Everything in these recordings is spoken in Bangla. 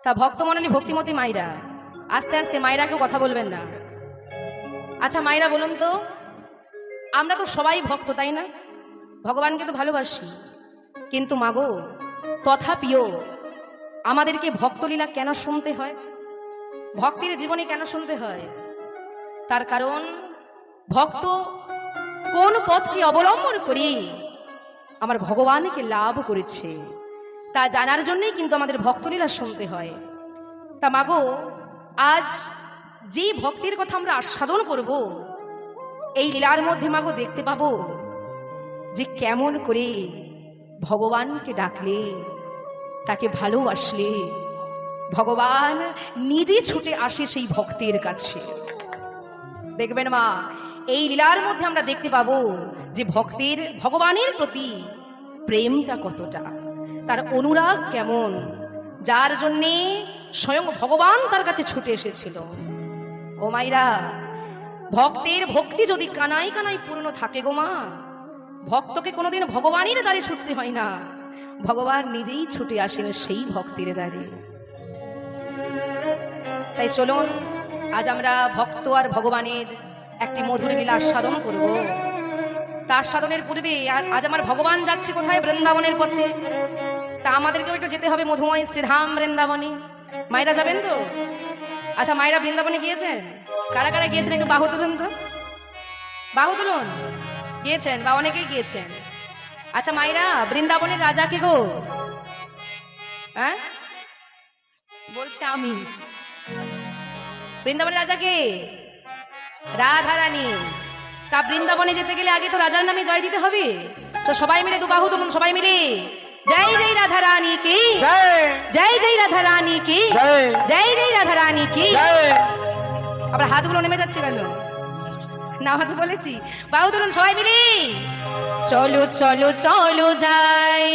তা ভক্তমণ্ডলী ভক্তিমতী মায়েরা, আস্তে আস্তে মায়েরা কেউ কথা বলবেন না। আচ্ছা মায়েরা বলুন তো, আমরা তো সবাই ভক্ত, তাই না? ভগবানকে তো ভালোবাসি, কিন্তু মাগো তথাপিও আমাদেরকে ভক্তলীলা কেন শুনতে হয়? ভক্তির জীবনে কেন শুনতে হয়? তার কারণ ভক্ত কোন পথকে অবলম্বন করি আমার ভগবানকে লাভ করেছে তা জানার জন্যই কিন্তু আমাদের ভক্তলীলা শুনতে হয়। তা মাগো, আজ যে ভক্তির কথা আমরা আস্বাদন করব, এই লীলার মধ্যে মাগো দেখতে পাবো যে কেমন করে ভগবানকে ডাকলে, তাকে ভালোবাসলে ভগবান নিজে ছুটে আসে সেই ভক্তের কাছে। দেখবেন মা, এই লীলার মধ্যে আমরা দেখতে পাবো যে ভক্তের ভগবানের প্রতি প্রেমটা কতটা, তার অনুরাগ কেমন, যার জন্যে স্বয়ং ভগবান তার কাছে ছুটে এসেছিল। ও মাইরা, ভক্তের ভক্তি যদি কানায় কানায় পূর্ণ থাকে গো মা, ভক্তকে কোনোদিন ভগবানের দ্বারে ছুটতে হয় না, ভগবান নিজেই ছুটে আসেন সেই ভক্তির দ্বারে। তাই চলুন আজ আমরা ভক্ত আর ভগবানের একটি মধুর লীলা আস্বাদন করব। তা আস্বাদনের পূর্বে আজ আমার ভগবান যাচ্ছে কোথায়? বৃন্দাবনের পথে। তা আমাদেরকেও একটু যেতে হবে মধুময় শ্রীধাম বৃন্দাবনে। মায়েরা যাবেন তো? আচ্ছা মায়েরা বৃন্দাবনে গিয়েছেন? কারা কারা গিয়েছেন একটু বাহু তুলুন তো, বাহু তুলুন। গিয়েছেন বা অনেকেই গিয়েছেন। আচ্ছা মায়েরা, বৃন্দাবনের রাজা কে গো? হ্যাঁ বলছে আমি। বৃন্দাবনের রাজা কে? রাধা রানী। তা বৃন্দাবনে যেতে গেলে আগে তো রাজার নামে জয় দিতে হবে। তো সবাই মিলে দু বাহু তুলুন, সবাই মিলে জয় জয় রাধা রানী কি, জয় জয় রাধা রানী কি, জয় জয় রাধা রানী কি। আবার হাতগুলো নেমে যাচ্ছে কেন? না হাত বলেছি, বাহু তুলুন সবাই মিলে। চলো চলো চলো যাই,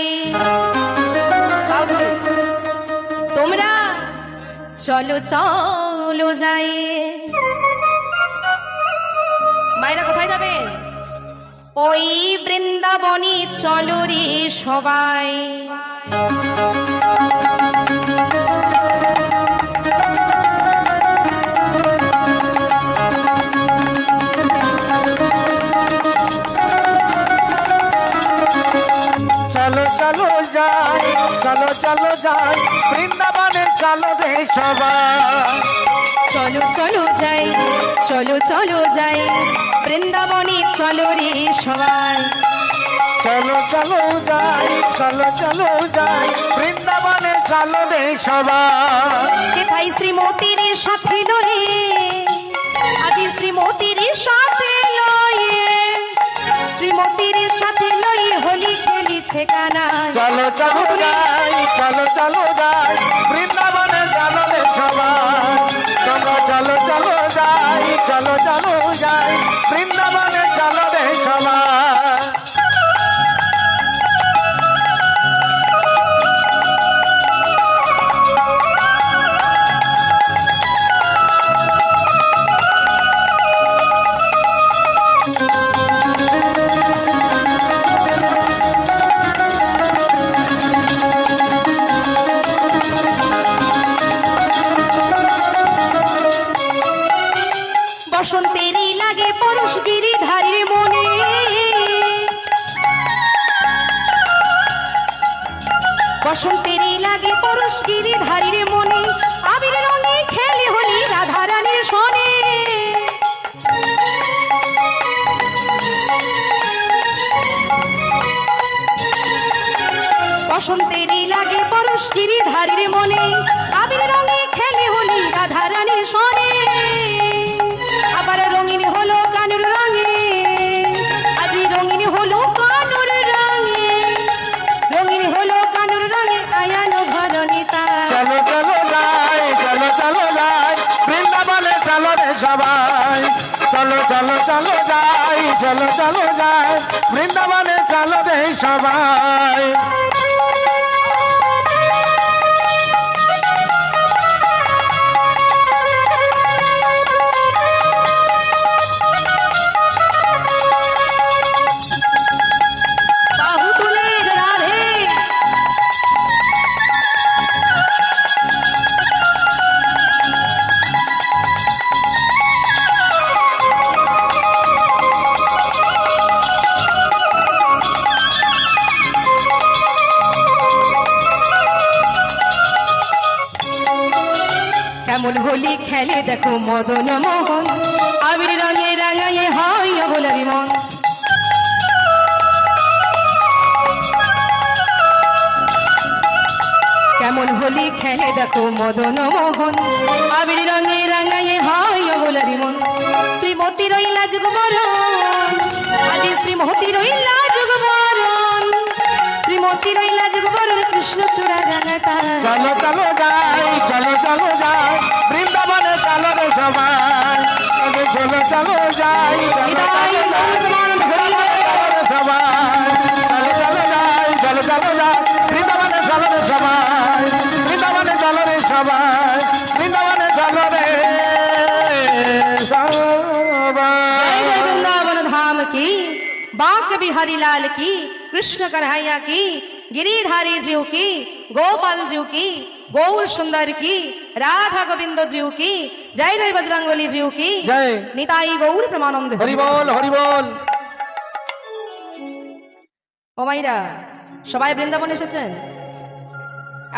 তোমরা চলো চলো যাই। মায়েরা কোথায় যাবে? ওই বৃন্দাবনী চলো রে সবাই। চলো চলো যাই, চলো চলো যাই, বৃন্দাবনে চলো রে সবাই। চলো চলো যাই, চলো চলো যাই, বৃন্দাবনে চলো রে সবাই। চলো চলো যাই, চলো চলো যাই, বৃন্দাবনে চলো রে সবাই। যেথাই শ্রীমতীর সাথে লয়ে, আজি শ্রীমতীর সাথে লয়ে, শ্রীমতীর সাথে লয়ে হোলি খেলিছে কানা। চলো চলো যাই, চলো চলো যাই, বৃন্দাবনে চলো রে সবাই। তোমরা চলো চলো যাই, চলো চলো যাই, বৃন্দাবনে চলো রে সবাই। বসন্তেরই লাগে পরশ গিরিধারীর মনে, বসন্তেরই লাগে পরশ গিরিধারীর মনে, আবির রঙে খেলে হলি রাধা রানীর সনে। বসন্তেরই লাগে পরশ গিরিধারীর মনে, আবির রঙে খেলে হলি রাধা রানীর সনে। আবার রঙিন হলো কানুর রঙে, আজি রঙিন হলো কানুর রঙে, রঙিন হলো কানুর রঙে আয়ানো ভরণিতা। চলো চলো যাই, চলো চলো যাই, বৃন্দাবনে চলো রে সবাই। চলো চলো চলো যাই, চলো চলো যাই, বৃন্দাবনে চলো রে সবাই। বাহু তুলে রাধে। কেমন হোলি খেলে দেখো মদন মোহন, আবির রঙে রাঙায়ে হয় অবলারি মন। কেমন হোলি খেলে দেখো মদন মোহন, আবির রঙে রাঙায়ে হয় অবলারি মন। শ্রীমতী রইলা যুগবরণ, আজি শ্রীমতী রইলা যুগবরণ, শ্রীমতী রইলা যুগবরণ, কৃষ্ণ চূড়া রাঙাটা। চলো চলো যাই, চলো চলো যাই, বৃন্দাবনে চলো রে সবাই। চলো চলো যাই, চলো চলো যাই, বৃন্দাবনে চলো রে সবাই। চলো চলো যাই, চলো চলো যাই, বৃন্দাবনে চলো রে সবাই। বৃন্দাবনে চলো রে সবাই, বৃন্দাবনে চলো রে সবাই। जय जय वृंदावन धाम की, बांक बिहारी लाल की, कृष्ण कन्हैया की, गिरिधारी जीव की, गोपाल जीव की, गौर सुंदर की, राधा गोविंद जीव की, जय जय बजरंगबली जीव की, जय। निताई गौर प्रमानंद। হরি বল, হরি বল। ও মাইরা, সবাই বৃন্দাবন এসেছেন?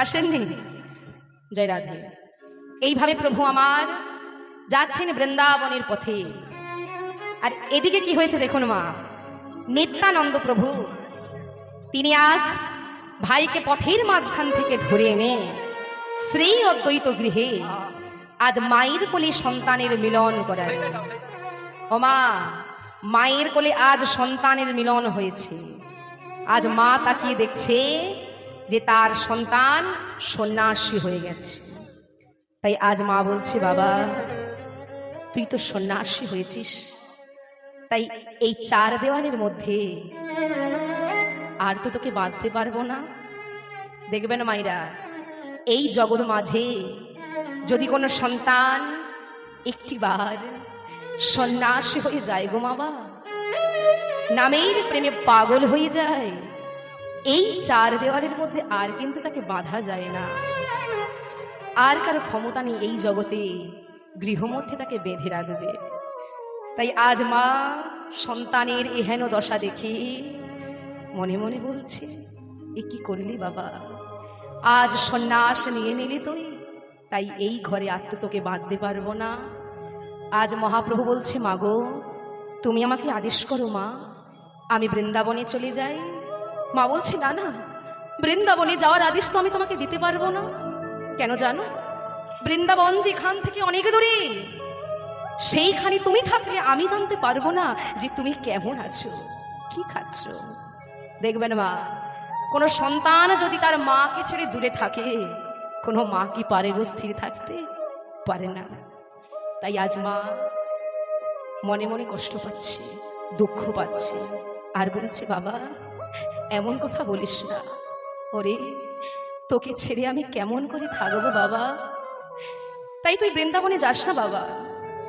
আসেননি? জয় রাধে। এইভাবে প্রভু আমার যাচ্ছেন বৃন্দাবনের পথে। আর এদিকে কি হয়েছে দেখুন মা, নিত্যানন্দ প্রভু তিনি আজ ভাইকে পথের মাঝখান থেকে ধরে এনে শ্রী অদ্বৈত গৃহে আজ মায়ের কোলে সন্তানের মিলন করায়। ও মা, মায়ের কোলে আজ সন্তানের মিলন হয়েছে। আজ মা তাকিয়ে দেখছে যে তার সন্তান সন্ন্যাসী হয়ে গেছে। তাই আজ মা বলছে, বাবা তুই তো সন্ন্যাসী হয়েছিস, তাই এই চার দেওয়ালের মধ্যে আর তো তোকে বাঁধতে পারবো না। দেখবেন মাইরা, এই জগৎ মাঝে যদি কোনো সন্তান একটিবার সন্ন্যাসী হয়ে যায় গো বাবা, নামের প্রেমে পাগল হয়ে যায়, এই চার দেওয়ালের মধ্যে আর কিন্তু তাকে বাঁধা যায় না। আর কারো ক্ষমতা নেই এই জগতে গৃহমধ্যে তাকে বেঁধে রাখবে। তাই আজ মা সন্তানের এহেন দশা দেখি মনে মনে বলছে, এ কি করলি বাবা, আজ সন্ন্যাস নিয়ে নিলি তুই, তাই এই ঘরে আর তো তোকে বাঁধতে পারবো না। আজ মহাপ্রভু বলছে, মাগো তুমি আমাকে আদেশ করো মা, আমি বৃন্দাবনে চলে যাই। মা বলছে, না না, বৃন্দাবনে যাওয়ার আদেশ তো আমি তোমাকে দিতে পারবো না। কেন জানো? বৃন্দাবন যেখান থেকে অনেক দূরে, সেইখানে তুমি থাকলে আমি জানতে পারবো না যে তুমি কেমন আছো, কি খাচ্ছ। দেখবেন মা, কোনো সন্তান যদি তার মাকে ছেড়ে দূরে থাকে, কোনো মা কি পারে গো স্থির থাকতে? পারে না। তাই আজ মা মনে মনে কষ্ট পাচ্ছে, দুঃখ পাচ্ছে, আর বলছে, বাবা এমন কথা বলিস না। ওরে, তোকে ছেড়ে আমি কেমন করে থাকবো বাবা? তাই তুই বৃন্দাবনে যাস না বাবা,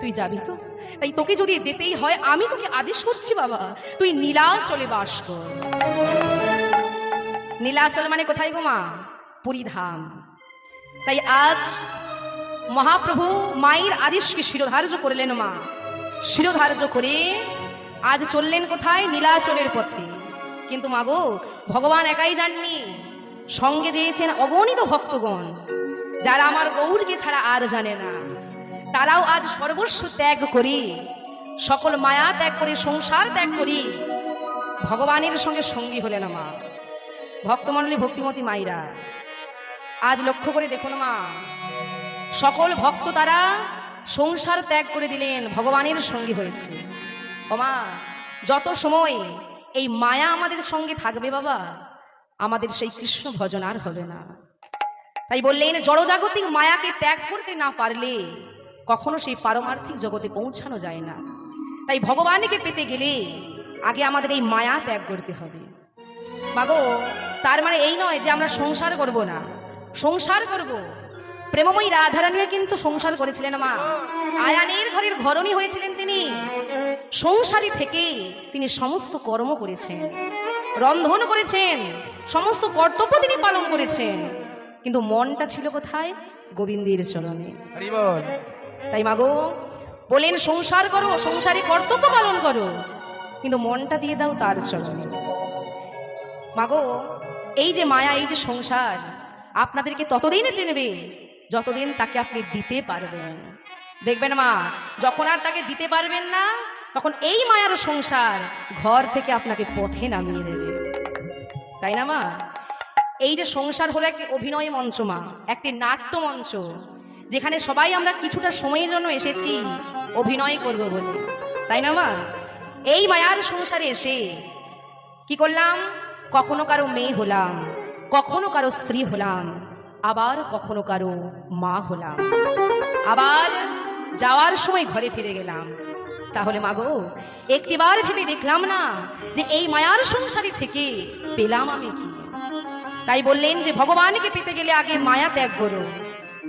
তুই যাবি তো? তাই তোকে যদি যেতেই হয়, আমি তোকে আদেশ করছি বাবা, তুই নীলাচলে বাস কর। নীলাচল মানে কোথায় গো মা? পুরীধাম। তাই আজ মহাপ্রভু মায়ের আদেশকে শিরোধার্য করলেন। মা শিরোধার্য করে আজ চললেন কোথায়? নীলাচলের পথে। কিন্তু মাগো, ভগবান একাই যাননি, সঙ্গে যেয়েছেন অগণিত ভক্তগণ, যারা আমার গৌরকে ছাড়া আর জানে না। তারাও আজ সর্বস্ব ত্যাগ করি, সকল মায়া ত্যাগ করে, সংসার ত্যাগ করি ভগবানের সঙ্গে সঙ্গী হলেন। মা ভক্তমণ্ডলী, ভক্তিমতী মাইরা, আজ লক্ষ্য করে দেখুন মা, সকল ভক্ত তারা সংসার ত্যাগ করে দিলেন, ভগবানের সঙ্গী হয়েছে। ও মা, যত সময় এই মায়া আমাদের সঙ্গে থাকবে বাবা, আমাদের সেই কৃষ্ণ ভজন আর হবে না। তাই বললেন, জড়জাগতিক মায়াকে ত্যাগ করতে না পারলে কখনো সেই পারমার্থিক জগতে পৌঁছানো যায় না। তাই ভগবানকে পেতে গেলে আগে আমাদের এই মায়া ত্যাগ করতে হবে। মাগো, তার মানে এই নয় যে আমরা সংসার করব না, সংসার করব। প্রেমময়ী রাধারানীও কিন্তু সংসার করেছিলেন। মা আয়ানের ঘরের ঘরণী হয়েছিলেন তিনি। সংসারী থেকে তিনি সমস্ত কর্ম করেছেন, রন্ধন করেছেন, সমস্ত কর্তব্য তিনি পালন করেছেন, কিন্তু মনটা ছিল কোথায়? গোবিন্দের চরণে। তাই মাগো বলেন, সংসার করো, সংসারে কর্তব্য পালন করো, কিন্তু মনটা দিয়ে দাও তার চরণে। মাগো, এই যে মায়া, এই যে সংসার আপনাদেরকে ততদিনে চিনবে যতদিন তাকে আপনি দিতে পারবেন। দেখবেন মা, যখন আর তাকে দিতে পারবেন না, তখন এই মায়ার সংসার ঘর থেকে আপনাকে পথে নামিয়ে দেবে, তাই না মা? এই যে সংসার হলো একটি অভিনয় মঞ্চ মা, একটি নাট্য মঞ্চ, যেখানে সবাই আমরা কিছুটা সময়ের জন্য এসেছি অভিনয় করব বলে, তাই না মা? এই মায়ার সংসারে এসে কি করলাম? কখনো কারো মেয়ে হলাম, কখনো কারো স্ত্রী হলাম, আবার কখনো কারো মা হলাম, আবার যাওয়ার সময় ঘরে ফিরে গেলাম। তাহলে মাগো, একটিবার ভেবে দেখলাম না যে এই মায়ার সংসারে থেকে পেলাম আমি কি? তাই বললেন যে ভগবানকে পেতে গেলে আগে মায়া ত্যাগ করো।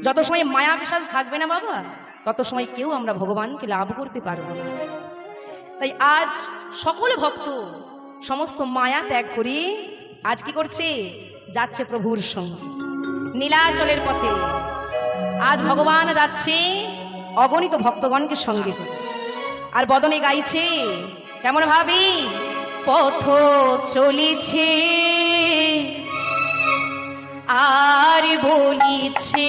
যত সময় মায়া পিশাচ থাকবে না বাবা, তত সময় কেউ আমরা ভগবানকে লাভ করতে পারবো না। তাই আজ সকল ভক্ত সমস্ত মায়া ত্যাগ করে আজ কি করছে? যাচ্ছে প্রভুর সঙ্গে নীলাচলের পথে। আজ ভগবান যাচ্ছে অগণিত ভক্তগণকে সঙ্গে করে, আর বদনে গাইছে কেমন ভাবে? পথ চলিছে আর বলিছে,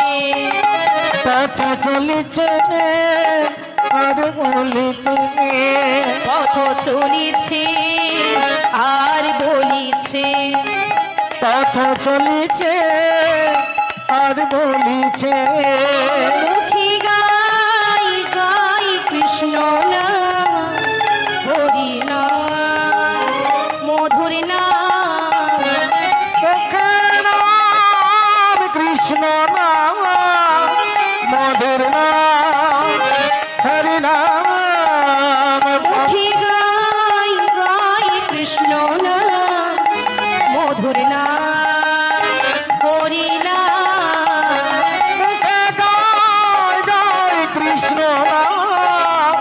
পথ চলিছে আর বলিতে, পথ চলিছে আর বলিছে, পথ চলিছে আর বলিছে। মুখে গাই গাই কৃষ্ণ নাম, হরি নাম, মধুর নাম, মুখে নাম কৃষ্ণ নাম, মধুর নাম, হরি নাম। মুখে গাই গাই কৃষ্ণ নাম, মধুর নাম, হরি নাম, মুখে গায় গায় কৃষ্ণ নাম,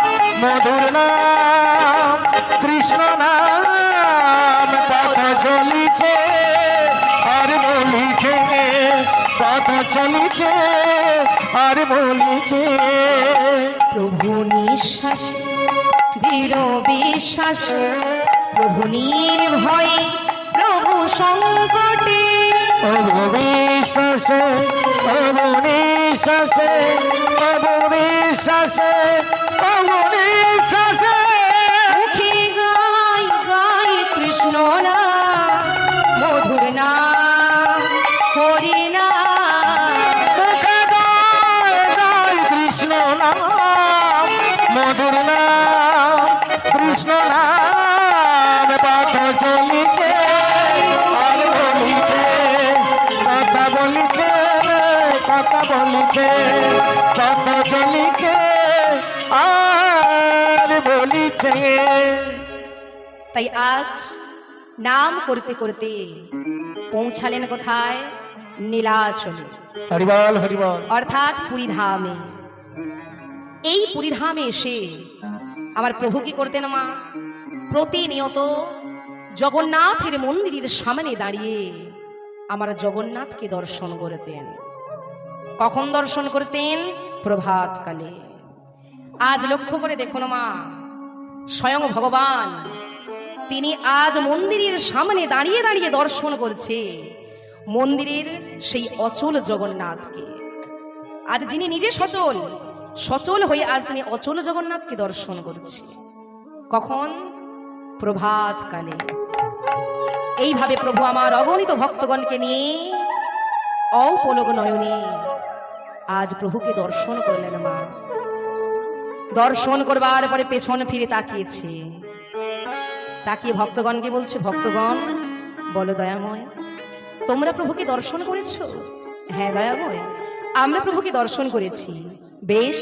মধুর নাম, কৃষ্ণ নাম। পথ চলিছে আর বলিছে, পথ চলিছে আর বলিছে। প্রভু নিঃশ্বাস দৃঢ় বিশ্বাস, প্রভু নির্ভয়ে, প্রভু সংকটে, প্রভু বিশ্বাসে, প্রভু নিঃশ্বাসে, প্রভু বিশ্বাসে, প্রভু নিঃশ্বাসে। মুখে গাই গাই কৃষ্ণ নাম, মধুর নাম, হরি নাম, মুখে গায় গায় কৃষ্ণ নাম, মধুর নাম, কৃষ্ণ নাম। পথ চলিছে আর বলিছে, কথা বলিছে, কথা বলিছে, পথ চলিছে আর বলিছে। তাই আজ নাম করতে করতে পৌঁছালেন কোথায়? নীলাচলে, হরিবল হরিবল। অর্থাৎ পুরীধামে। এই পুরীধামে এসে আমার প্রভু কি করতেন মা? প্রতিনিয়ত জগন্নাথের মন্দিরের সামনে দাঁড়িয়ে আমার জগন্নাথকে দর্শন করতেন। কখন দর্শন করতেন? প্রভাতকালে। আজ লক্ষ্য করে দেখুন মা, স্বয়ং ভগবান তিনি আজ মন্দিরের সামনে দাঁড়িয়ে দাঁড়িয়ে দর্শন করছে মন্দিরের সেই অচল জগন্নাথকে। আজ যিনি নিজে সচল, সচল হয়ে আজ তিনি অচল জগন্নাথকে দর্শন করছে। কখন? প্রভাতকালে। এইভাবে প্রভু আমার অগণিত ভক্তগণকে নিয়ে অপলক নয়নে আজ প্রভুকে দর্শন করলেন মা। দর্শন করবার পরে পেছন ফিরে তাকিয়েছে, তাকিয়ে ভক্তগণকে বলছে, ভক্তগণ বলো দয়াময়, তোমরা প্রভুকে দর্শন করেছো? হ্যাঁ দয়াময়, আমরা প্রভুকে দর্শন করেছি। বেশ,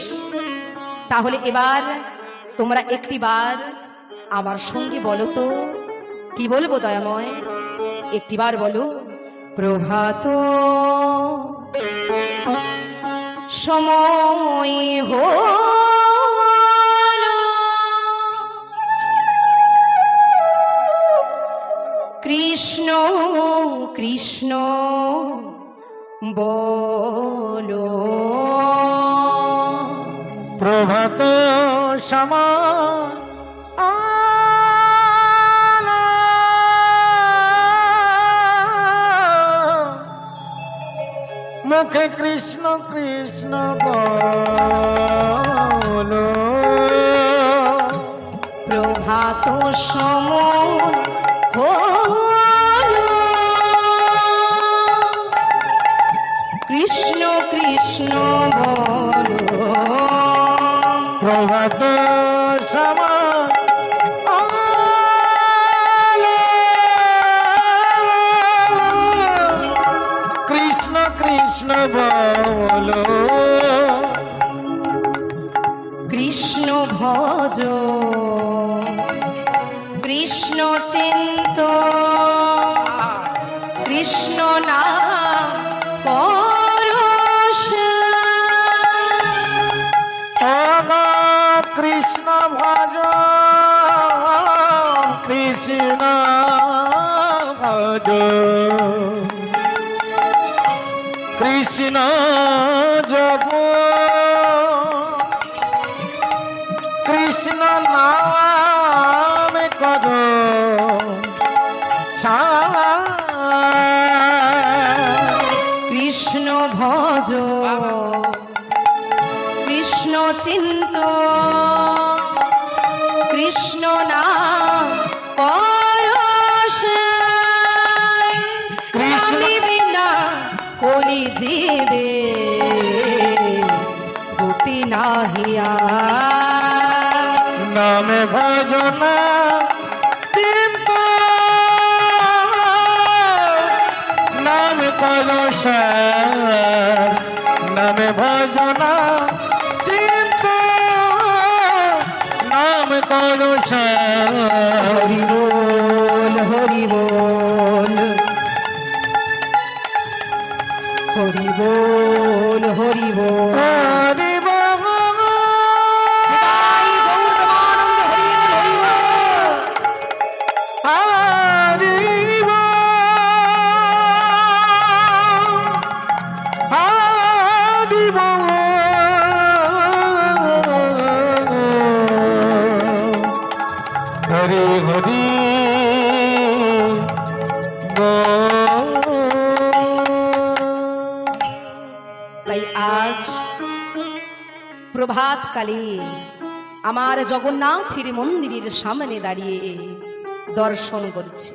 তাহলে এবার তোমরা একটিবার আমার সঙ্গে বলো তো, কি বলবো দয়াময়? একটিবার বলো, প্রভাত সময় হলো, কৃষ্ণ কৃষ্ণ বলো। প্রভাত সময় আলো, মুখে কৃষ্ণ কৃষ্ণ বলো, প্রভাত সময় হলো, কৃষ্ণ কৃষ্ণ বলো, প্রভাত সময় কৃষ্ণ কৃষ্ণ বলো, কৃষ্ণ ভজ, কৃষ্ণ চিন্ত, কৃষ্ণ নাম পরশ, কৃষ্ণ ভজ, কৃষ্ণ ভজ, কৃষ্ণ জপ, কৃষ্ণ নাম কর, কৃষ্ণ ভজ, কৃষ্ণ চিন্ত, কৃষ্ণ নাম পরশ, কৃষ্ণ বিনা কলি জীবে গতি নাহিয়া, নামে ভজনা চিন্ত, নামে কলস, নামে ভজনা চিন্ত, নামে কলস, হরি বল হরি বল, হরি বল হরি বল, হরি বল, নিতাই গৌর প্রেমানন্দ, হরি বল। হরি বল, হরি হরি তাই আজ প্রভাতকালে আমার জগন্নাথের মন্দিরের সামনে দাঁড়িয়ে দর্শন করছে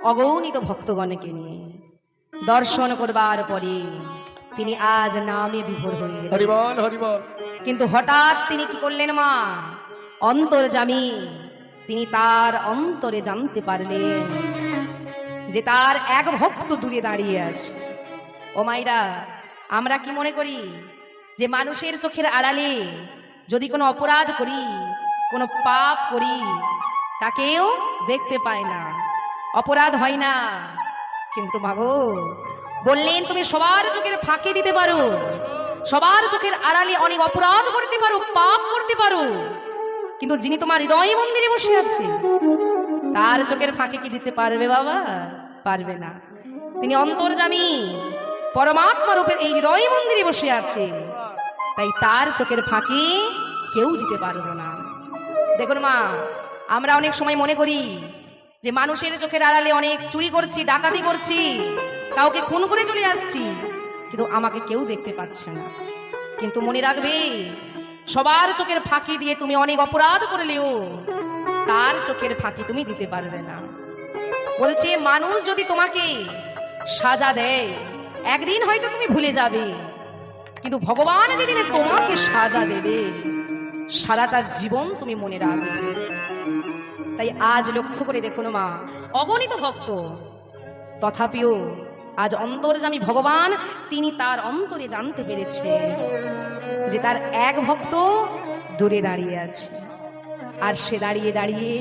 অগণিত ভক্তগণকে নিয়ে। দর্শন করবার পরে তিনি আজ নামে বিভোর হয়ে গেলেন। হরি বল, হরি বল, কিন্তু হঠাৎ তিনি কি করলেন মা? অন্তর্যামী তিনি তার অন্তরে জানতে পারলেন যে তার এক ভক্ত দূরে দাঁড়িয়ে আছে। ও মাইরা, আমরা কি মনে করি যে মানুষের চোখের আড়ালে যদি কোনো অপরাধ করি, কোনো পাপ করি, তাকেও দেখতে পায় না, অপরাধ হয় না। কিন্তু মাগো বললেন তুমি সবার চোখের ফাঁকি দিতে পারো, সবার চোখের আড়ালে অনেক অপরাধ করতে পারো, পাপ করতে পারো, কিন্তু যিনি তোমার হৃদয় মন্দিরে বসে আছে তার চোখের ফাঁকি কি দিতে পারবে বাবা? পারবে না। তিনি অন্তর্যামী পরমাত্মা রূপে এই হৃদয় মন্দিরে বসে আছে, তাই তার চোখের ফাঁকি কেউ দিতে পারবে না। দেখুন মা, আমরা অনেক সময় মনে করি যে মানুষের চোখের আড়ালে অনেক চুরি করছি, ডাকাতি করছি, কাউকে খুন করে চলে আসছি, কিন্তু আমাকে কেউ দেখতে পাচ্ছে না। কিন্তু মনে রাখবে, সবার চোখের ফাঁকি দিয়ে তুমি অনেক অপরাধ করলেও তার চোখের ফাঁকি তুমি দিতে পারবে না। বলছে মানুষ যদি তোমাকে সাজা দেয় একদিন হয়তো তুমি ভুলে যাবে, কিন্তু ভগবান যেদিন তোমাকে সাজা দেবে সারাটা জীবন তুমি মনে রাখবে। তাই আজ লক্ষ্য করে দেখুন মা, অগণিত ভক্ত, তথাপিও আজ অন্তর্যামী ভগবান তিনি তার অন্তরে জানতে পেরেছে যে তার এক ভক্ত দূরে দাঁড়িয়ে আছে, আর সে দাঁড়িয়ে দাঁড়িয়ে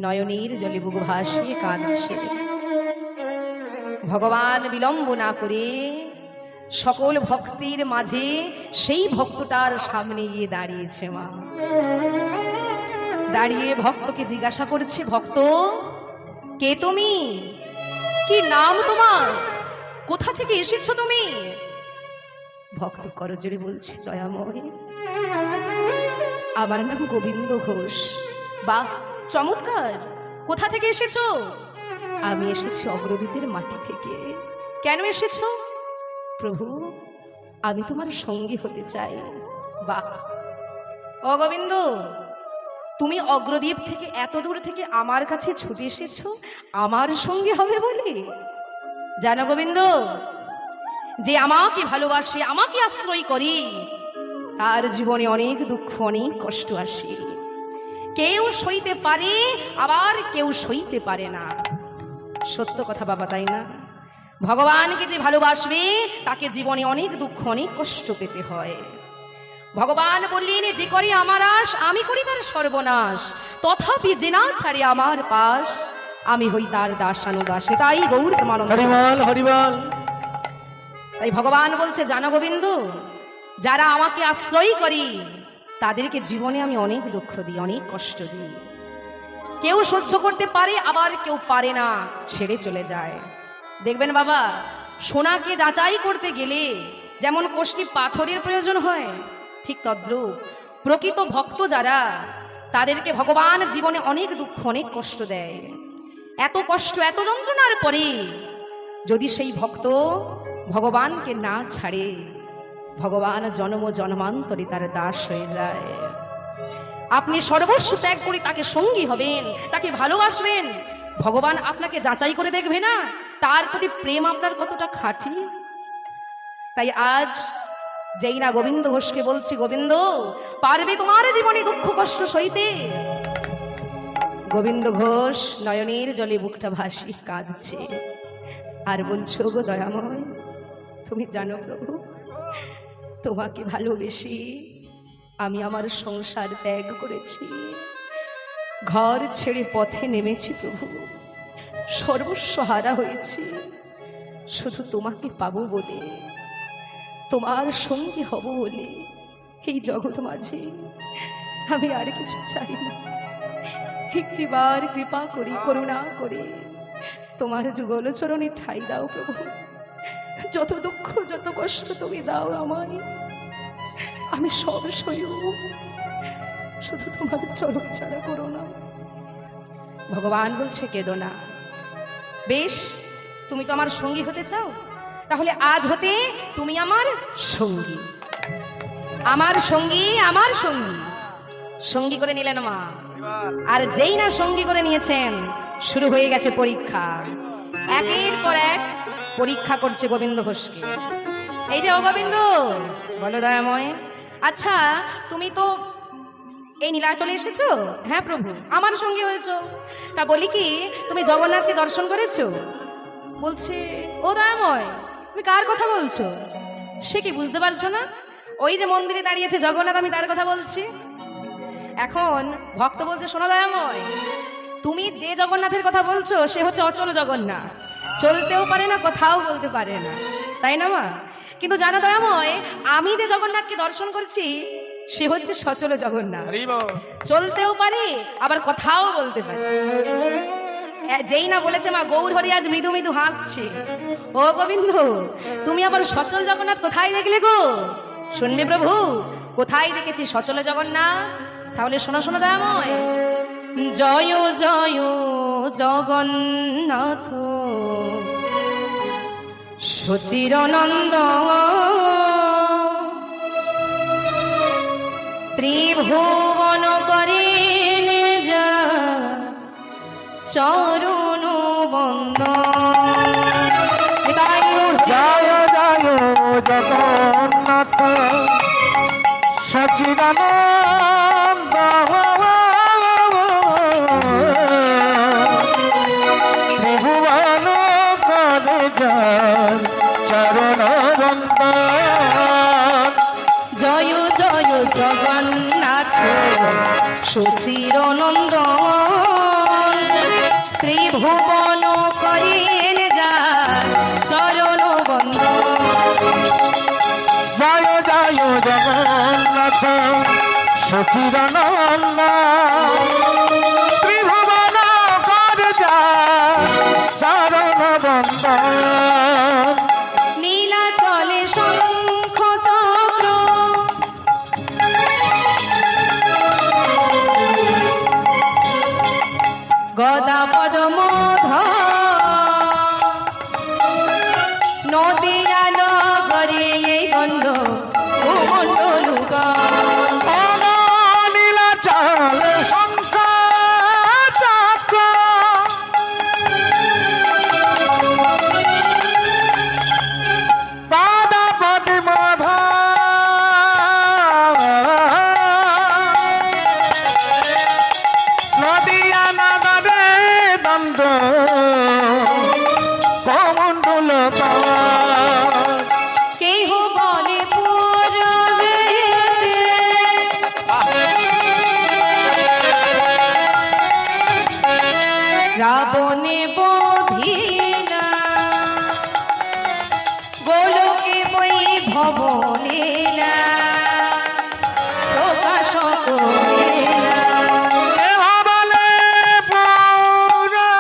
নয়নের জলে বুক ভাসিয়ে কাঁদছে। ভগবান বিলম্ব না করে সকল ভক্তির মাঝে সেই ভক্তটার সামনে গিয়ে দাঁড়িয়েছে মা। দাঁড়িয়ে ভক্তকে জিজ্ঞাসা করছে, ভক্ত কে তুমি? কি নাম তোমার? কোথা থেকে এসেছো তুমি? ভক্ত করজোড়ে বলছে, দয়াময় আমার নাম গোবিন্দ ঘোষ। বাহ, চমৎকার! কোথা থেকে এসেছো? আমি এসেছি অগ্রদ্বীপের মাটি থেকে। কেন এসেছো? প্রভু আমি তোমার সঙ্গী হতে চাই। বাহ! ও গোবিন্দ, তুমি অগ্রদ্বীপ থেকে এত দূর থেকে আমার কাছে ছুটে এসেছো আমার সঙ্গী হবে বলে? জানো গোবিন্দ, যে আমাকে ভালোবাসে, আমাকে আশ্রয় করে, তার জীবনে অনেক দুঃখ, অনেক কষ্ট আসে। কেউ সইতে পারে, আবার কেউ সইতে পারে না। সত্য কথা বাবা, তাই না? ভগবানকে যে ভালোবাসবে তাকে জীবনে অনেক দুঃখ, অনেক কষ্ট পেতে হয়। ভগবান বললেন, যে করে আমার আশ আমি করি তার সর্বনাশ, তথাপি যে না ছাড়ে আমার পাশ আমি হই তার দাসানুদাসে। তাই গৌর প্রেমানন্দ। হরিবল হরিবল। তাই ভগবান বলছে, জানো গোবিন্দ, যারা আমাকে আশ্রয় করি তাদেরকে জীবনে আমি অনেক দুঃখ দিই, অনেক কষ্ট দিই। কেউ সহ্য করতে পারে, আবার কেউ পারে না, ছেড়ে চলে যায়। দেখবেন বাবা, সোনাকে যাচাই করতে গেলে যেমন কোষ্ঠী পাথরের প্রয়োজন হয়, ঠিক তদ্রূপ প্রকৃত ভক্ত যারা, তাদেরকে ভগবান জীবনে অনেক দুঃখ, অনেক কষ্ট দেয়। এত কষ্ট, এত যন্ত্রণার পরে যদি সেই ভক্ত ভগবানকে না ছাড়ে, ভগবান জন্ম জন্মান্তরে তার দাস হয়ে যায়। আপনি সর্বস্ব ত্যাগ করে তাকে সঙ্গী হবেন, তাকে ভালোবাসবেন, ভগবান আপনাকে যাচাই করে দেখবে না তার প্রতি প্রেম আপনার কতটা খাঁটি। তাই আজ যেই না গোবিন্দ ঘোষকে বলছি, গোবিন্দ পারবে তোমার জীবনে দুঃখ কষ্ট সইতে? গোবিন্দ ঘোষ নয়নের জলে বুকটা ভাসি কাঁদছে আর বলছো, গো দয়াময়, তুমি জানো প্রভু, তোমাকে ভালোবেসে আমি আমার সংসার ত্যাগ করেছি, ঘর ছেড়ে পথে নেমেছি প্রভু, সর্বস্ব হারা হয়েছি শুধু তোমাকে পাবো বলে, তোমার সঙ্গী হব বলে। এই জগৎ মাঝে আমি আর কিছু চাই না। একটিবার কৃপা করি, করুণা করে তোমার যুগল চরণে ঠাই দাও প্রভু। যত দুঃখ, যত কষ্ট তুমি দাও আমায়, আমি সব সইব, শুধু তোমার চরণ ছাড়া করো না। ভগবান বলছে, কেঁদো না। বেশ, তুমি তো আমার সঙ্গী হতে চাও, তাহলে আজ হতে তুমি আমার সঙ্গী। আমার সঙ্গী, আমার সঙ্গী। সঙ্গী করে নিলেন মা। আর যেই না সঙ্গী করে নিয়েছেন, শুরু হয়ে গেছে পরীক্ষা। একের পর এক পরীক্ষা করছে গোবিন্দ ঘোষকে। এই যে, ও গোবিন্দ, বলো দয়াময়, আচ্ছা তুমি তো এই নীলাচলে এসেছো? হ্যাঁ প্রভু, আমার সঙ্গী হয়েছো। তা বলি কি, তুমি জগন্নাথকে দর্শন করেছো? বলছে, ও দয়াময়, তুমি কার কথা বলছো? সে কি বুঝতে পারছো না? ওই যে মন্দিরে দাঁড়িয়েছে জগন্নাথ, আমি তার কথা বলছি। এখন ভক্ত বলছে, শোনো দয়াময়, তুমি যে জগন্নাথের কথা বলছো সে হচ্ছে অচল জগন্নাথ, চলতেও পারে না, কথাও বলতে পারে না, তাই না মা? কিন্তু জানো দয়াময়, আমি যে জগন্নাথকে দর্শন করছি সে হচ্ছে সচল জগন্নাথ, চলতেও পারে আবার কথাও বলতে পারে। যেই না বলেছে মা, গৌর হরি আজ মৃদু মৃদু হাসছে। ও গোবিন্দ, তুমি আবার সচল জগন্নাথ কোথায় দেখলে গো? শুনবে প্রভু, কোথায় দেখেছি সচল জগন্নাথ? তাহলে শোনো শোনো দয়াময়, জয় জয় জগন্নাথ সচিরনন্দ ত্রিভুবন করেন যা চরণ বন্দ। জয় জয় জগন্নাথ সচিদানন্দ ত্রিভুবন করে যার চরণ বন্দ। জয় জয় জগন্নাথ সুচিরনন্দ ত্রিভুবন করেন যার চরণ বন্দ। জয় জয় জগন্নাথ সচিদানন্দ ত্রিভুবন করে যার চরণ বন্দ। নীলাচলে শঙ্খ চক্র গদা পদ্ম নদীরা নগর ভূমণ্ডল গণ। নীলাচল শঙ্খ চক্র পাদাপতি মাধা নদিয়া নাগরে দণ্ড কমণ্ডল কেহ বলে পূর্বেতে রাবণে বধিলা গোলকে বৈভব লীলা প্রকাশ করিলা। বলে পুরাবেতে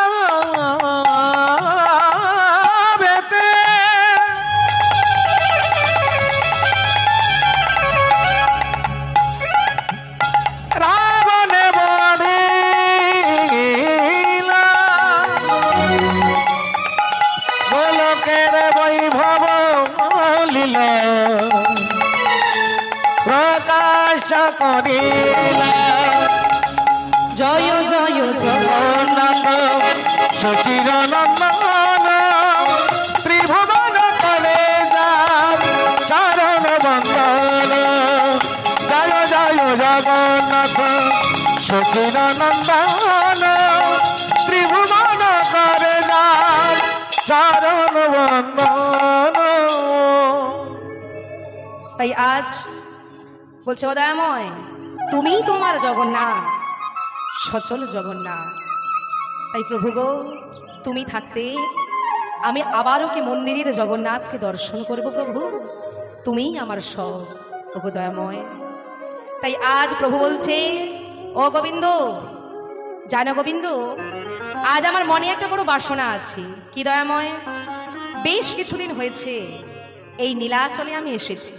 রাবণে বধিলা গোলকের বৈভব লীলা প্রকাশ করিলা। জয় জয় জগন্নাথ সচির নন্দন ত্রিভুবন করে যার চরণ বন্দন। জয় জয় জগন্নাথ সচির নন্দন ত্রিভুবন করে যার চরণ বন্দন। তাই আজ বলছে ও দয়াময়, তুমি তোমার জগন্নাথ, সচল জগন্নাথ। তাই প্রভু গো, তুমি থাকতে আমি আবারও কি মন্দিরের জগন্নাথকে দর্শন করব প্রভু, তুমিই আমার সব ওগো দয়াময়। তাই আজ প্রভু বলছে, ও গোবিন্দ, জানো গোবিন্দ, আজ আমার মনে একটা বড় বাসনা আছে। কি দয়াময়? বেশ কিছুদিন হয়েছে এই নীলাচলে আমি এসেছি,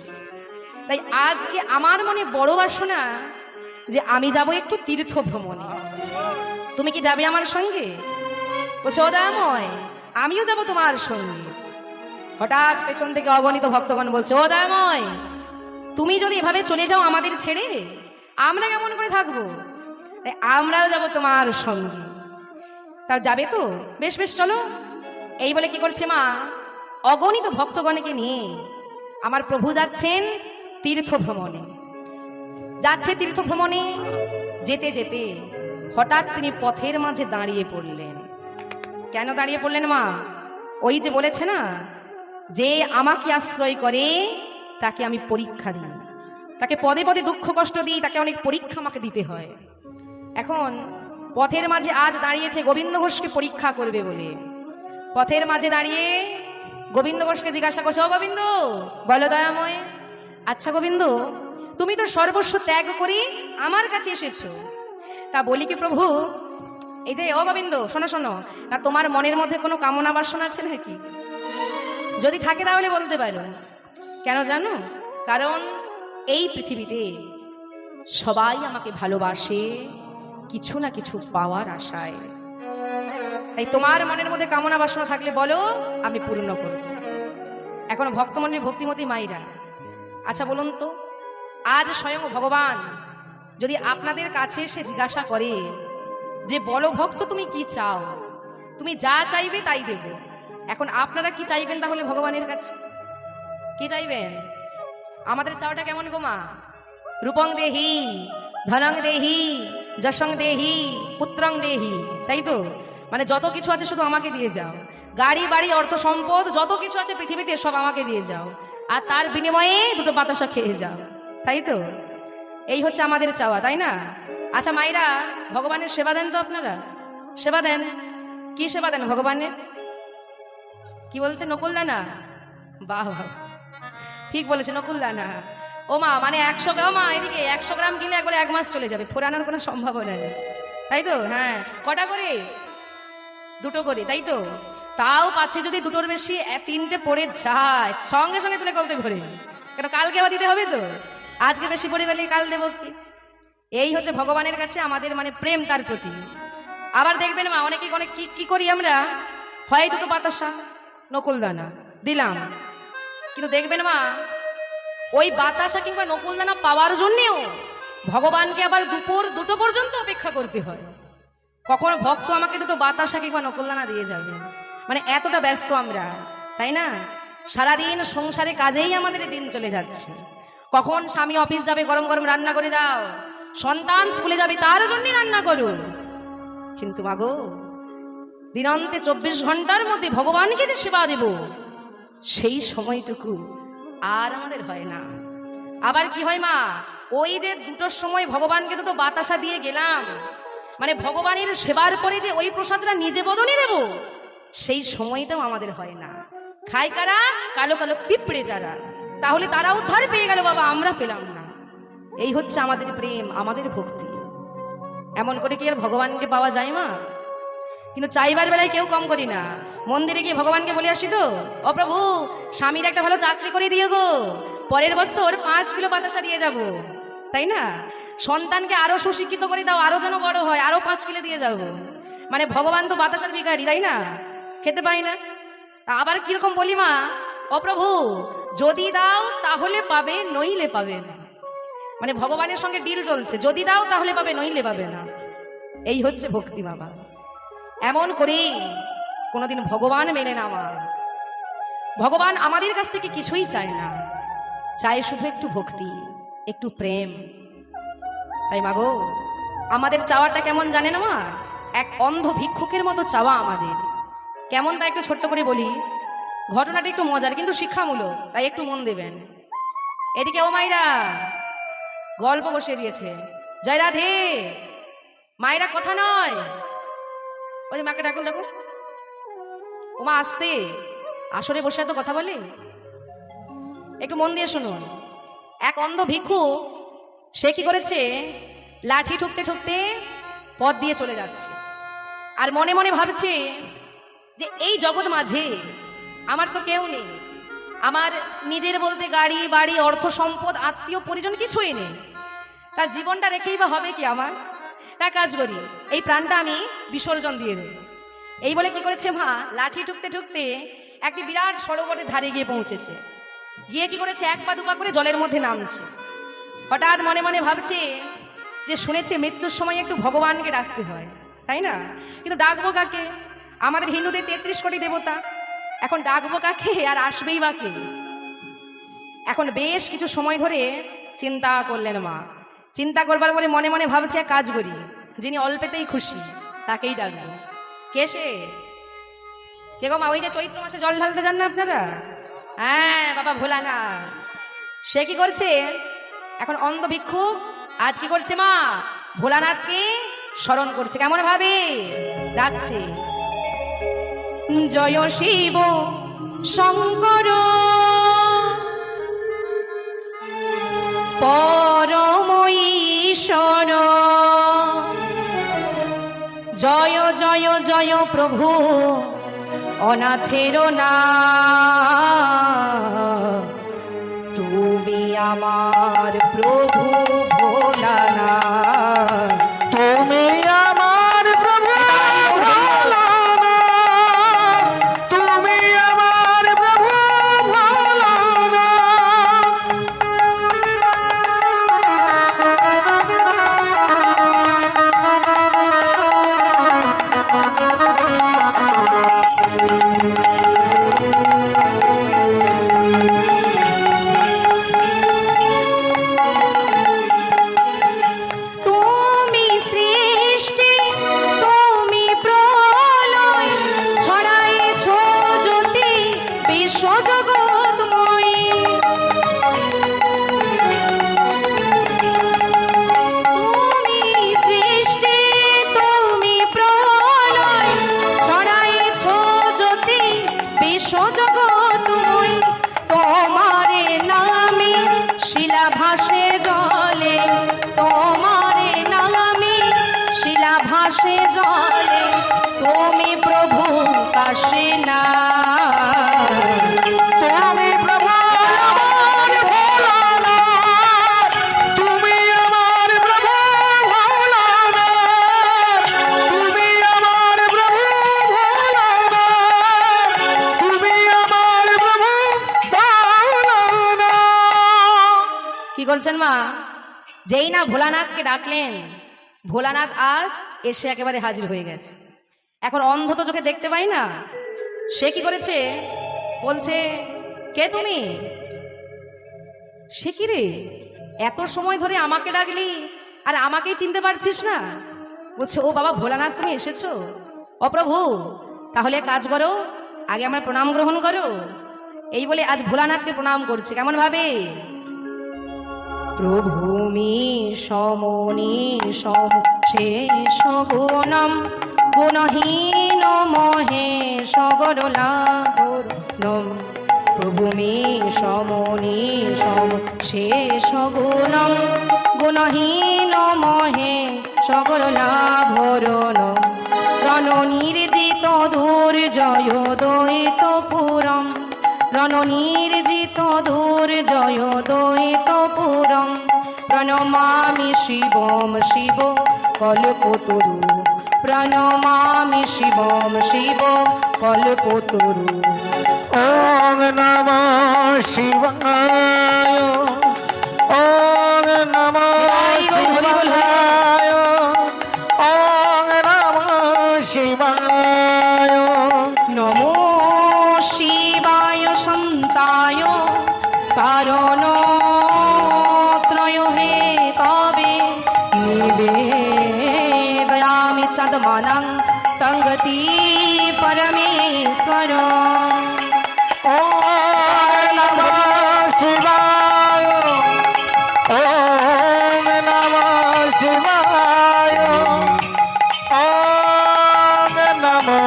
তাই আজকে আমার মনে বড় বাসনা যে আমি যাব একটু তীর্থ ভ্রমণে। তুমি কি যাবে আমার সঙ্গে? বলছো ও দয়াময়, আমিও যাব তোমার সঙ্গে। হঠাৎ পেছন থেকে অগণিত ভক্তগণ বলছে, ও দয়াময়, তুমি যদি এভাবে চলে যাও আমাদের ছেড়ে, আমরা কেমন করে থাকবো? তাই আমরাও যাব তোমার সঙ্গে। তা যাবে তো? বেশ বেশ চলো। এই বলে কি করছে মা, অগণিত ভক্তগণকে নিয়ে আমার প্রভু যাচ্ছেন তীর্থ ভ্রমণে। যাচ্ছে তীর্থ ভ্রমণে, যেতে যেতে হঠাৎ তিনি পথের মাঝে দাঁড়িয়ে পড়লেন। কেন দাঁড়িয়ে পড়লেন মা? ওই যে বলেছে না, যে আমাকে আশ্রয় করে তাকে আমি পরীক্ষা দিই, তাকে পদে পদে দুঃখ কষ্ট দিই, তাকে অনেক পরীক্ষা আমাকে দিতে হয়। এখন পথের মাঝে আজ দাঁড়িয়েছে গোবিন্দ ঘোষকে পরীক্ষা করবে বলে। পথের মাঝে দাঁড়িয়ে গোবিন্দ ঘোষকে জিজ্ঞাসা করছে, ও গোবিন্দ, বলো দয়াময়, আচ্ছা গোবিন্দ, তুমি তো সর্বস্ব ত্যাগ করে আমার কাছে এসেছো, তা বলি কি প্রভু, এই যে ও গোবিন্দ শোনো শোনো, তা তোমার মনের মধ্যে কোনো কামনা বাসনা আছে নাকি? যদি থাকে তাহলে বলতে পারো। কেন জানো? কারণ এই পৃথিবীতে সবাই আমাকে ভালোবাসে কিছু না কিছু পাওয়ার আশায়। তাই তোমার মনের মধ্যে কামনা বাসনা থাকলে বলো, আমি পূর্ণ করব। এখন ভক্তমন্ডলী ভক্তিমতী মাইরা, আচ্ছা বলুন তো, আজ স্বয়ং ভগবান যদি আপনাদের কাছে এসে জিজ্ঞাসা করে যে বলো ভক্ত তুমি কি চাও, তুমি যা চাইবে তাই দেব। এখন আপনারা কি চাইবেন তাহলে ভগবানের কাছে? কি চাইবেন? আমাদের চাওয়াটা কেমন গো মা? রূপং দেহি, ধনং দেহি, যশং দেহি, পুত্রং দেহি, তাই তো? মানে যত কিছু আছে শুধু আমাকে দিয়ে যাও, গাড়ি বাড়ি অর্থ সম্পদ যত কিছু আছে পৃথিবীতে সব আমাকে দিয়ে যাও, আর তার বিনিময়ে দুটো বাতাসা খেয়ে যাও, তাই তো? এই হচ্ছে আমাদের চাওয়া, তাই না? আচ্ছা মায়েরা, ভগবানের সেবা দেন তো আপনারা? সেবা দেন? কি সেবা দেন ভগবানের? কি বলছে? নকুল দানা? বাহ বাহ, ঠিক বলেছে, নকুল দানা। ও মা, মানে 100 গ্রাম, মা এদিকে 100 গ্রাম কিনলে একবারে 1 মাস চলে যাবে, ফোরানোর কোনো সম্ভাবনা নেই, তাই তো? হ্যাঁ, কটা করে? 2টো করে, তাই তো? তাও পাচ্ছে যদি 2টোর বেশি 3টে পড়ে যায়, সঙ্গে সঙ্গে তুলে কমতে ভরে, কেন কালকে আবার দিতে হবে তো। আজকে বেশি পড়ে গেলে কাল দেবো কি? এই হচ্ছে ভগবানের কাছে আমাদের মানে প্রেম তার প্রতি। আবার দেখবেন মা, অনেকে অনেক কি করি আমরা, হয় 2টো বাতাসা নকুল দানা দিলাম, কিন্তু দেখবেন মা ওই বাতাসা কিংবা নকুলদানা পাওয়ার জন্যেও ভগবানকে আবার দুপুর 2টো পর্যন্ত অপেক্ষা করতে হয়, কখন ভক্ত আমাকে দুটো বাতাসা কিংবা নকুলদানা দিয়ে যাবে। মানে এতটা ব্যস্ত আমরা, তাই না? সারাদিন সংসারে কাজেই আমাদের দিন চলে যাচ্ছে। কখন স্বামী অফিস যাবে, গরম গরম রান্না করে দাও, সন্তান স্কুলে যাবে তার জন্যই রান্না করো। কিন্তু মাগো, দিনান্তে 24 ঘন্টার মধ্যে ভগবানকে যে সেবা দেব, সেই সময়টুকু আর আমাদের হয় না। আবার কি হয় মা, ওই যে 2টোর সময় ভগবানকে দুটো বাতাসা দিয়ে গেলাম, মানে ভগবানের সেবার পরে যে ওই প্রসাদটা নিজে বদনে দেব, সেই সময়টাও আমাদের হয় না। খায় কারা? কালো কালো পিঁপড়ে যারা। তাহলে তারা উদ্ধার পেয়ে গেল বাবা, আমরা পেলাম না। এই হচ্ছে আমাদের প্রেম, আমাদের ভক্তি। এমন করে কি আর ভগবানকে পাওয়া যায় মা? কিন্তু চাইবার বেলায় কেউ কম করি না। মন্দিরে গিয়ে ভগবানকে বলে আসি তো, ও প্রভু, স্বামীর একটা ভালো চাকরি করে দিয়ে গো, পরের বছর 5 কিলো বাতাসা দিয়ে যাব, তাই না? সন্তানকে আরো সুশিক্ষিত করে দাও, আরো যেন বড় হয়, আরো 5 কিলো দিয়ে যাব। মানে ভগবান তো বাতাসার ভিখারি, তাই না? খেতে পাই না। আবার কিরকম বলি মা, ও প্রভু, যদি দাও তাহলে পাবে, নইলে পাবে না। মানে ভগবানের সঙ্গে ডিল চলছে, যদি দাও তাহলে পাবে, নইলে পাবে না। এই হচ্ছে ভক্তি বাবা। এমন করে কোনোদিন ভগবান মেনে না মা। ভগবান আমাদের কাছ থেকে কিছুই চায় না, চায় শুধু একটু ভক্তি, একটু প্রেম। তাই মাগো, আমাদের চাওয়াটা কেমন জানে না মা? এক অন্ধ ভিক্ষুকের মতো চাওয়া আমাদের। কেমন তা একটু ছোট্ট করে বলি। ঘটনাটা একটু মজার কিন্তু শিক্ষামূলক, তাই একটু মন দেবেন। এদিকে ও মাইরা গল্প বসিয়ে দিয়েছে, জয় রাধে। মায়েরা কথা নয়, ওই মাকে ডাকুন ডাকুন। ওমা আসতে, আসরে বসে এত কথা বলে, একটু মন দিয়ে শুনুন। এক অন্ধ ভিক্ষু, সে কি করেছে, লাঠি ঠুকতে ঠুকতে পথ দিয়ে চলে যাচ্ছে, আর মনে মনে ভাবছে যে এই জগৎ মাঝে আমার তো কেউ নেই, আমার নিজের বলতে গাড়ি বাড়ি অর্থ সম্পদ আত্মীয় পরিজন কিছুই নেই, তার জীবনটা রেখেই বা হবে কি আমার? তা কাজ করি, এই প্রাণটা আমি বিসর্জন দিয়ে দেব। এই বলে কি করেছে মা, লাঠি ঠুকতে ঠুকতে একটি বিরাট সরোবরের ধারে গিয়ে পৌঁছেছে। গিয়ে কি করেছে, 1 পা 2 পা করে জলের মধ্যে নামছে। হঠাৎ মনে মনে ভাবছে যে শুনেছে মৃত্যুর সময় একটু ভগবানকে ডাকতে হয়, তাই না? কিন্তু ডাকবো কাকে? আমাদের হিন্দুদের 33 কোটি দেবতা, এখন ডাকবো কাকে আর আসবেই বা কে? এখন বেশ কিছু সময় ধরে চিন্তা করলেন মা। চিন্তা করবার পরে মনে মনে ভাবছে এক কাজ করি, যিনি অল্পেতেই খুশি তাকেই ডাকবো। কে সে? কে গো মা? ওই যে চৈত্র মাসে জল ঢালতে যান না আপনারা? হ্যাঁ, বাবা ভোলানাথ। সে কি করছে, এখন অন্ধ ভিক্ষু আজ কি করছে মা, ভোলানাথকে স্মরণ করছে। কেমন ভাবে ডাকছে, জয় শিব শঙ্কর পরম ঈশ্বর, জয় জয় জয় প্রভু অনাথের নাম, তুমি আমার প্রভু ভোলানাথ, তুমি আমার প্রভু ভোলানাথ, তুমি আমার প্রভু ভোলানাথ। ভাসে জলে তুমি প্রভু কাশে না, তুমি প্রভু আমার ভোলানাথ, তুমি আমার প্রভু ভোলানাথ, তুমি আমার প্রভু ভোলানাথ, তুমি আমার প্রভু ভোলানাথ। কি করছেন মা? যেই না ভোলানাথকে ডাকলেন, ভোলানাথ আজ এসে একেবারে হাজির হয়ে গেছে। এখন অন্ধ তো চোখে দেখতে পাই না, সে কি করেছে? বলছে, কে তুমি? সে কি রে, এত সময় ধরে আমাকে ডাকলি আর আমাকেই চিনতে পারছিস না? বলছে, ও বাবা ভোলানাথ, তুমি এসেছো? ও প্রভু, তাহলে কাজ করো, আগে আমার প্রণাম গ্রহণ করো। এই বলে আজ ভোলানাথকে প্রণাম করছে। কেমন ভাবে? প্রভুমি সমনি সম শেষ গুণম গুণহীন মহে সগরলাভরণম। প্রভুমি সমনি সম শেষ গুণম গুণহীন মহে সগরলাভরণম। রণনির্জিত দুর্জয় দ্বৈত পুরম। রণনির্জিত দুর্জয় দ্বৈত পুরম। প্রণমামি শিবম শিব কল্পতরু। প্রণমামি শিবম শিব কল্পতরু। ওম নমঃ শিবায়। ওম নমঃ শিবায়। ওম নমঃ শিবায়। নমো শিবায় সন্তায় কারণ ত্রয় হে তবে নিবেদয়ামি চাঁদমানং তঙ্গতি পরমেশ্বর। ওম নমঃ শিবায়। ওম নমঃ শিবায়। ওম নমঃ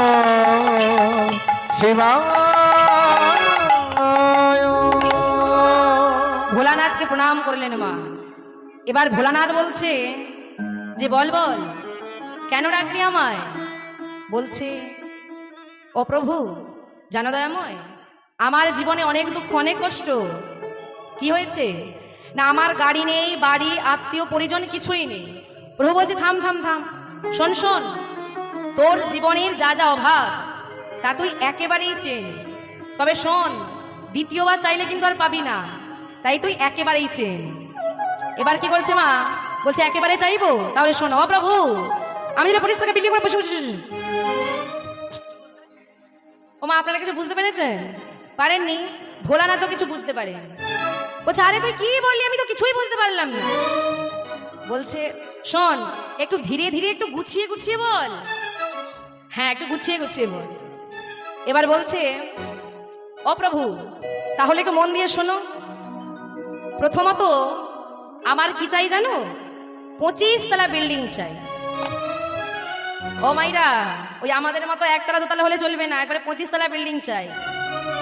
শিবায়। ভোলানাথকে প্রণাম করলেন মা। এবার ভোলানাথ বলছে যে বল বল, কেন ডাকলি আমায়? বলছে, ও প্রভু, জানো দয়াময়, আমার জীবনে অনেক দুঃখ, অনেক কষ্ট। কি হয়েছে না, আমার গাড়ি নেই, বাড়ি, আত্মীয় পরিজন কিছুই নেই। প্রভু বলছে, থাম থাম থাম, শোন শোন, তোর জীবনের যা যা অভাব তা তুই একেবারেই চেন, তবে শোন, দ্বিতীয়বার চাইলে কিন্তু আর পাবি না, তাই তুই একেবারেই চেন। এবার কি করছে মা? বলছে, একেবারে চাইবো? তাহলে শোনো ও প্রভু, আমি যেটা 25 টাকা বিক্রি করে বসে বসে। ও মা, আপনারা কিছু বুঝতে পেরেছেন? পারেননি? ভোলানাথ তো কিছু বুঝতে পারেন। বলছে, আরে তুই কি বললি, আমি তো কিছুই বুঝতে পারলাম না। বলছে, শোন, একটু ধীরে ধীরে, একটু গুছিয়ে গুছিয়ে বল। হ্যাঁ, একটু গুছিয়ে গুছিয়ে বল। এবার বলছে, ও প্রভু, তাহলে একটু মন দিয়ে শোনো। প্রথমত আমার কি চাই জানো? 25 তলা বিল্ডিং চাই। ও মাইরা, ওই আমাদের মতো একতলা দোতলা হলে চলবে না, একবারে 25 তলা বিল্ডিং চাই।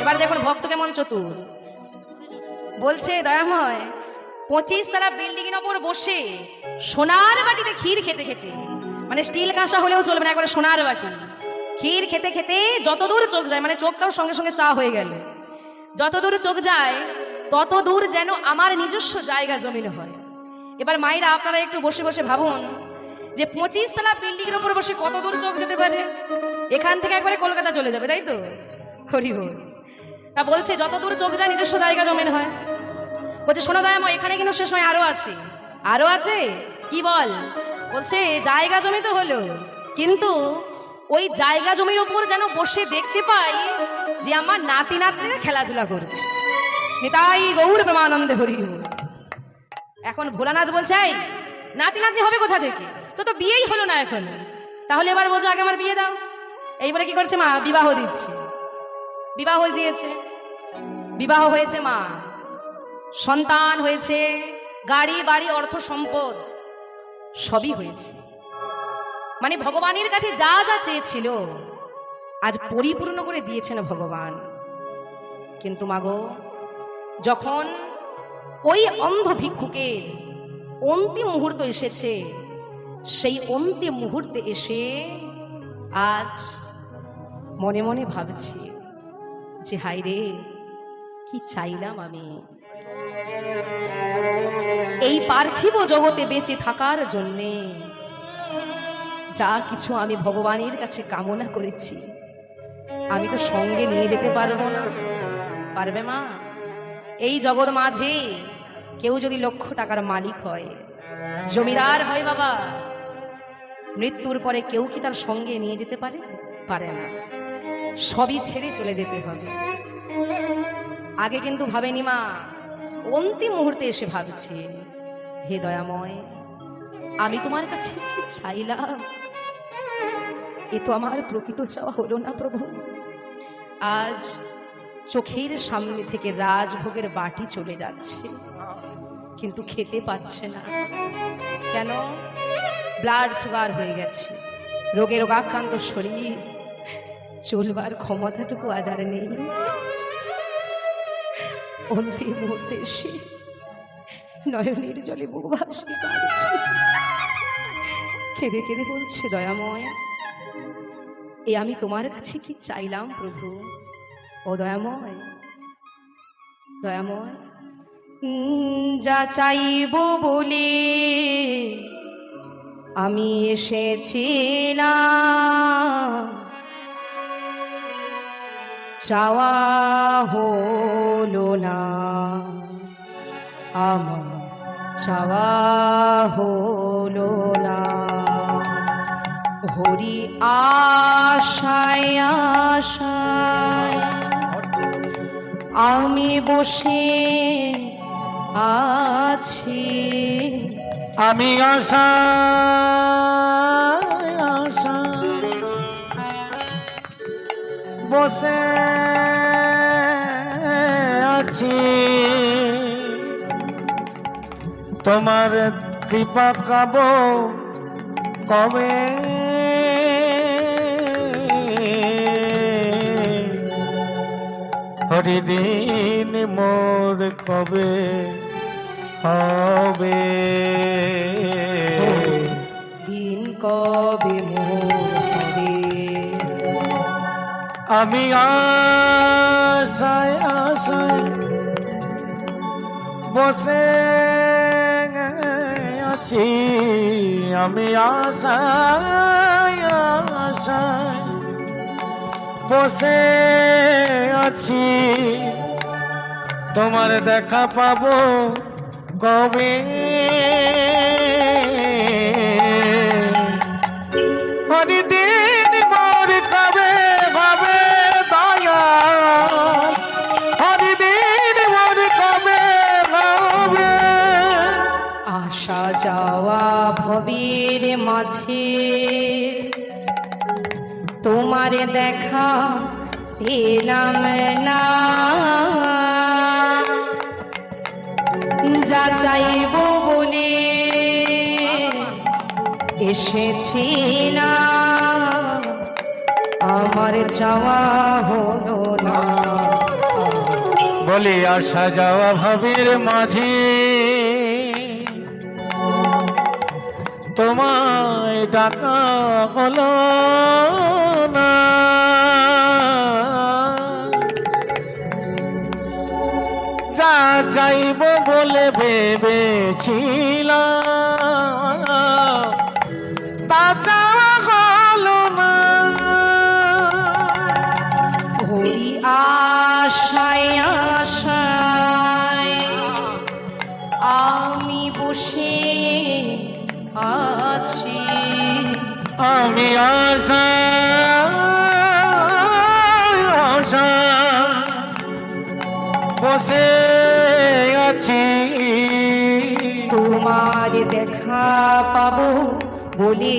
এবার দেখুন ভক্ত কেমন চতুর। বলছে, দয়াময়, 25 তলা বিল্ডিং এর ওপর বসে সোনার বাটিতে ক্ষীর খেতে খেতে, মানে স্টিল কাঁসা হলেও চলবে না, একবারে সোনার বাটি, ক্ষীর খেতে খেতে যতদূর চোখ যায়, মানে চোখটাও সঙ্গে সঙ্গে চা হয়ে গেল, যতদূর চোখ যায় তত দূর যেন আমার নিজস্ব জায়গা জমিন হয়। এবার মায়েরা, আপনারা একটু বসে বসে ভাবুন যে 25 তলা বিল্ডিং এর উপর বসে কত দূর চোখ যেতে পারে? এখান থেকে একবারে কলকাতা চলে যাবে, তাই তো? হরি বল। তা বলছে, যত দূর চোখ যায় নিজস্ব জায়গা জমিন হয়। বলছে, শোনো দয়াময়, এখানে কিন্তু শেষ নয়, আরো আছে। আরো আছে? কি বল? বলছে, জায়গা জমি তো হলো, কিন্তু ওই জায়গা জমির উপর যেন বসে দেখতে পাই যে আমার নাতি নাতনিরা খেলাধুলা করছে। নিতাই গৌর প্রেমানন্দে হরি বল। এখন ভোলানাথ বলছে, এই নাতি নাতনি হবে কোথা থেকে? তো তো বিয়েই হলো না এখন, তাহলে এবার বলছো আগে আমার বিয়ে দাও। এই বলে কি করছে মা? বিবাহ দিচ্ছে। বিবাহ দিয়েছে, বিবাহ হয়েছে মা, সন্তান হয়েছে, গাড়ি বাড়ি অর্থ সম্পদ সবই হয়েছে। মানে ভগবানের কাছে যা যা চেয়েছিল আজ পরিপূর্ণ করে দিয়েছেন ভগবান। কিন্তু মাগো, যখন ওই অন্ধ ভিক্ষুকের অন্তিম মুহূর্ত এসেছে, সেই অন্তিম মুহূর্তে এসে আজ মনে মনে ভাবছি যে হায় রে, কি চাইলাম আমি এই পার্থিব জগতে বেঁচে থাকার জন্যে। যা কিছু আমি ভগবানের কাছে কামনা করেছি আমি তো সঙ্গে নিয়ে যেতে পারবো না। পারবে মা? এই জগৎ মাঝে কেউ যদি লক্ষ টাকার মালিক হয়, জমিদার হয় বাবা, মৃত্যুর পরে কেউ কি তার সঙ্গে নিয়ে যেতে পারে? পারে না। সবই ছেড়ে চলে যেতে হবে। আগে কিন্তু ভাবেনি মা, অন্তিম মুহূর্তে এসে ভাবছি, হে দয়াময়, আমি তোমার কাছে কি চাইলাম? এ তো আমার প্রকৃত চাওয়া হলো না প্রভু। আজ চোখের সামনে থেকে রাজভোগের বাটি চলে যাচ্ছে, কিন্তু খেতে পাচ্ছে না। কেন? ব্লাড সুগার হয়ে গেছে, রোগে রোগাক্রান্ত শরীর, চলবার ক্ষমতাটুকু আজ আর নেই। অন্তিম মুহূর্তে এসে নয়নের জলে বুক ভাসিয়ে কাঁদছে, কেঁদে কেঁদে বলছে, দয়াময়, এ আমি তোমার কাছে কি চাইলাম প্রভু? ও দয়াময়, দয়াময়, যা চাইব বলে আমি এসেছিলাম, চাওয়া হলো না আমার, চাওয়া হলো না। হরি আশায় আশায় আমি বসে আছি, আমি আশায় আশায় বসে আছি, তোমার কৃপা কাব কবে, হরিদিন মোর কবে হবে, দিন কবে মোর হবে। আমি আশায় আশায় বসে আছি, আমি আশায় আশায় বসে আছি, তোমার দেখা পাবো কবে, হরিদিন মোর কবে হবে দয়াল, হরিদিন মোর কবে হবে। আসা যাওয়া ভবের মাঝে তোমার দেখা পেলাম না, যা চাইব বলে এসেছিলাম, আমার চাওয়া হলো না। বলি আসা যাওয়া ভাবের মাঝে তোমায় ডাকা হলো না, যা চাইব বলে ভেবেছিলাম, তা চাওয়া হলো না। হরি আশায় আশায় আমি বসে আছি, আমি আশায় আশায় বসে আছি, তোমার দেখা পাবো বলে